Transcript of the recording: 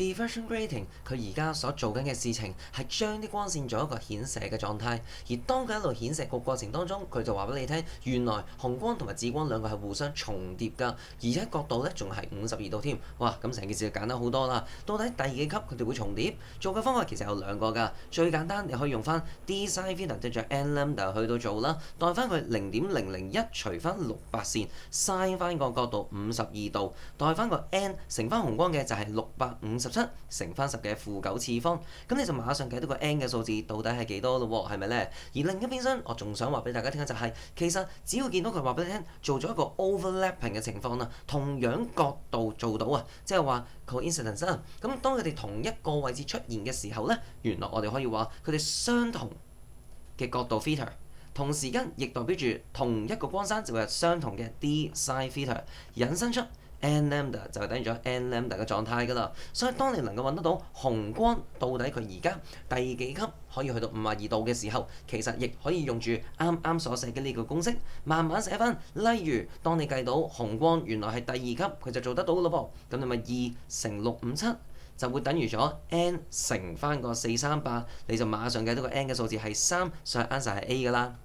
diffraction grating 佢而家所做緊嘅事情係將啲光線做一個顯射嘅狀態，而當佢一路顯射個過程當中，佢就話俾你聽，原來紅光同埋紫光兩個係互相重疊㗎，而且角度咧仲係52度添。哇！咁成件事就簡單好多啦。到底第幾級佢哋會重疊？做嘅方法其實有兩個㗎。最簡單你可以用翻 d sin theta 對住 n lambda 去到做啦，代翻佢0.001除翻600線，sin 翻個角度52度，代翻個 n 乘翻紅光嘅就係657乘翻10嘅-9次方，咁你就馬上計到個 n 嘅數字到底係幾多咯喎？係咪呢？而另一邊身，我仲想話俾大家聽嘅就係，其實只要見到佢話俾你聽做咗一個 overlapping 嘅情況啦，同樣角度做到啊，即係話 coincidence 啦。咁當佢哋同一個位置出現嘅時候呢，原來我哋可以話佢哋相同嘅角度 theta。同時間亦代表住同一個光山就會有相同嘅 d sin theta， 引申出 n lambda 就係等於咗 n lambda 嘅狀態㗎啦。所以當你能夠揾得到紅光到底佢而家第幾級可以去到52度嘅時候，其實亦可以用住啱啱所寫嘅呢個公式慢慢寫翻。例如當你計到紅光原來係第二級，佢就做得到㗎咯噃。咁你咪2乘657就會等於咗 n 乘翻個438，你就馬上計到個 n 嘅數字係3，所以 answer 係 A 㗎啦。